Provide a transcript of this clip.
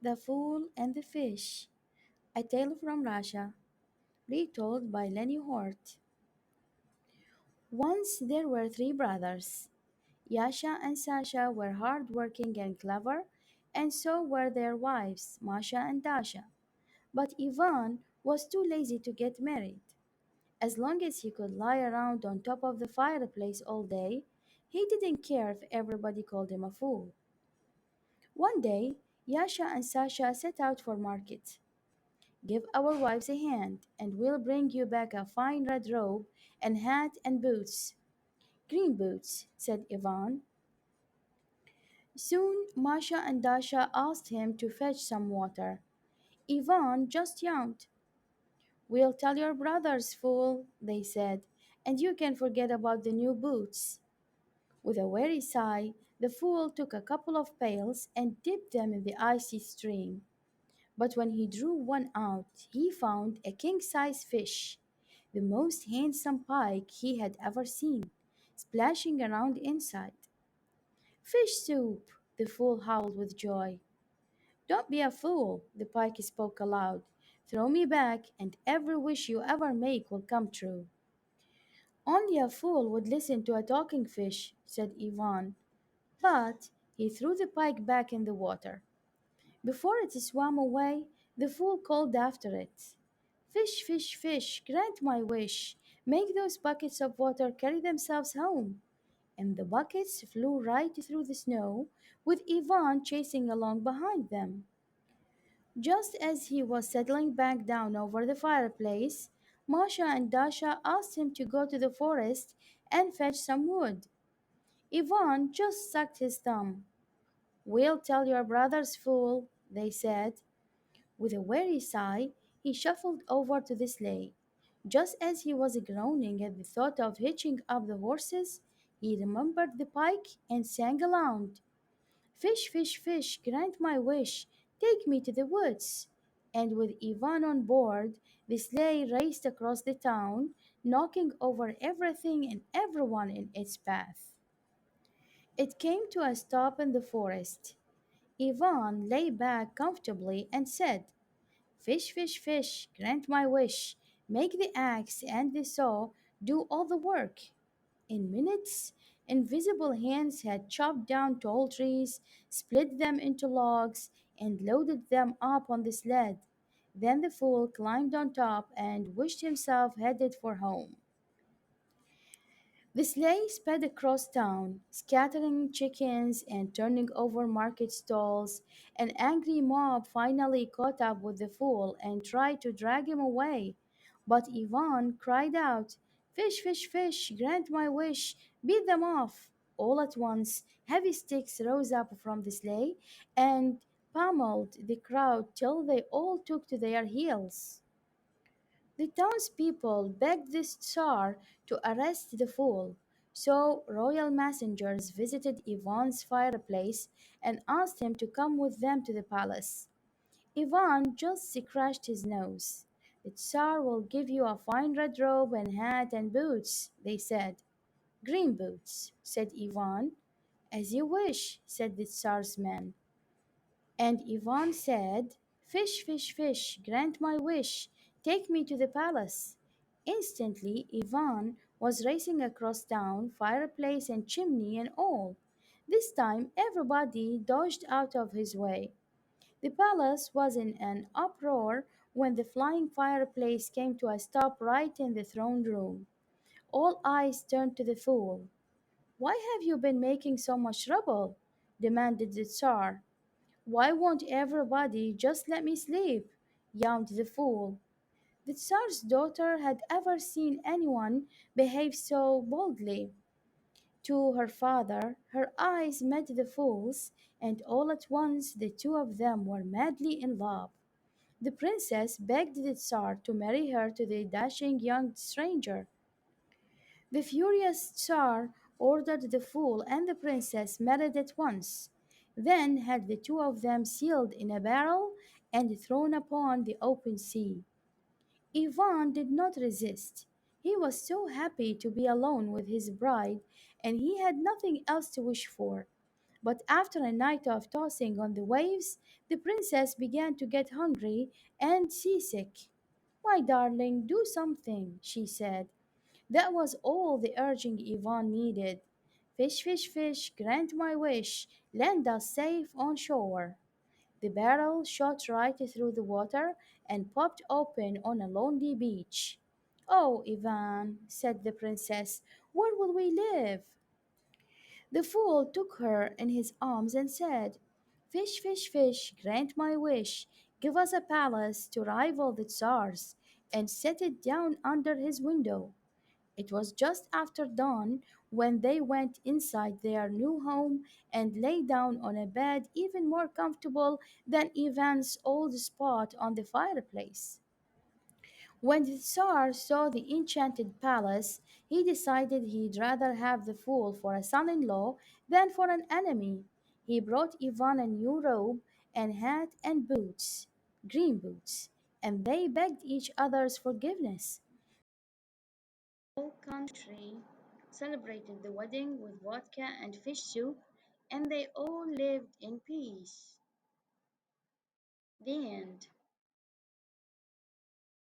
The Fool and the Fish, a tale from Russia, retold by Lenny Hort. Once there were three brothers. Yasha and Sasha were hard-working and clever, and so were their wives, Masha and Dasha. But Ivan was too lazy to get married. As long as he could lie around on top of the fireplace all day, he didn't care if everybody called him a fool. One day, Yasha and Sasha set out for market. Give our wives a hand, and we'll bring you back a fine red robe and hat and boots. Green boots, said Ivan. Soon Masha and Dasha asked him to fetch some water. Ivan just yawned. We'll tell your brothers, fool, they said, and you can forget about the new boots. With a weary sigh, the fool took a couple of pails and dipped them in the icy stream. But when he drew one out, he found a king-size fish, the most handsome pike he had ever seen, splashing around inside. Fish soup! The fool howled with joy. Don't be a fool, the pike spoke aloud. Throw me back, and every wish you ever make will come true. Only a fool would listen to a talking fish, said Ivan. But he threw the pike back in the water. Before it swam away, the fool called after it. Fish, fish, fish, grant my wish. Make those buckets of water carry themselves home. And the buckets flew right through the snow, with Ivan chasing along behind them. Just as he was settling back down over the fireplace, Masha and Dasha asked him to go to the forest and fetch some wood. Ivan just sucked his thumb. We'll tell your brothers, fool, they said. With a weary sigh, he shuffled over to the sleigh. Just as he was groaning at the thought of hitching up the horses, he remembered the pike and sang aloud, Fish, fish, fish, grant my wish, take me to the woods. And with Ivan on board, the sleigh raced across the town, knocking over everything and everyone in its path. It came to a stop in the forest. Ivan lay back comfortably and said, Fish, fish, fish, grant my wish. Make the axe and the saw do all the work. In minutes, invisible hands had chopped down tall trees, split them into logs, and loaded them up on the sled. Then the fool climbed on top and wished himself headed for home. The sleigh sped across town, scattering chickens and turning over market stalls. An angry mob finally caught up with the fool and tried to drag him away. But Ivan cried out, Fish, fish, fish, grant my wish, beat them off. All at once, heavy sticks rose up from the sleigh and pummeled the crowd till they all took to their heels. The townspeople begged the Tsar to arrest the fool, so royal messengers visited Ivan's fireplace and asked him to come with them to the palace. Ivan just scratched his nose. The Tsar will give you a fine red robe and hat and boots, they said. Green boots, said Ivan. As you wish, said the Tsar's men. And Ivan said, Fish, fish, fish, grant my wish, take me to the palace. Instantly, Ivan was racing across town, fireplace and chimney and all. This time, everybody dodged out of his way. The palace was in an uproar when the flying fireplace came to a stop right in the throne room. All eyes turned to the fool. Why have you been making so much trouble? Demanded the Tsar. Why won't everybody just let me sleep? Yawned the fool. The Tsar's daughter had ever seen anyone behave so boldly. To her father, her eyes met the fool's, and all at once the two of them were madly in love. The princess begged the Tsar to marry her to the dashing young stranger. The furious Tsar ordered the fool and the princess married at once, then had the two of them sealed in a barrel and thrown upon the open sea. Ivan did not resist. He was so happy to be alone with his bride, and he had nothing else to wish for. But after a night of tossing on the waves, the princess began to get hungry and seasick. "My darling, do something," she said. That was all the urging Yvonne needed. "Fish, fish, fish, grant my wish, land us safe on shore." The barrel shot right through the water and popped open on a lonely beach. "Oh, Ivan," said the princess, "where will we live?" The fool took her in his arms and said, "Fish, fish, fish, grant my wish. Give us a palace to rival the Tsar's, and set it down under his window." It was just after dawn when they went inside their new home and lay down on a bed even more comfortable than Ivan's old spot on the fireplace. When the Tsar saw the enchanted palace, he decided he'd rather have the fool for a son in law than for an enemy. He brought Ivan a new robe and hat and boots, green boots, and they begged each other's forgiveness. The whole country celebrated the wedding with vodka and fish soup, and they all lived in peace. The end.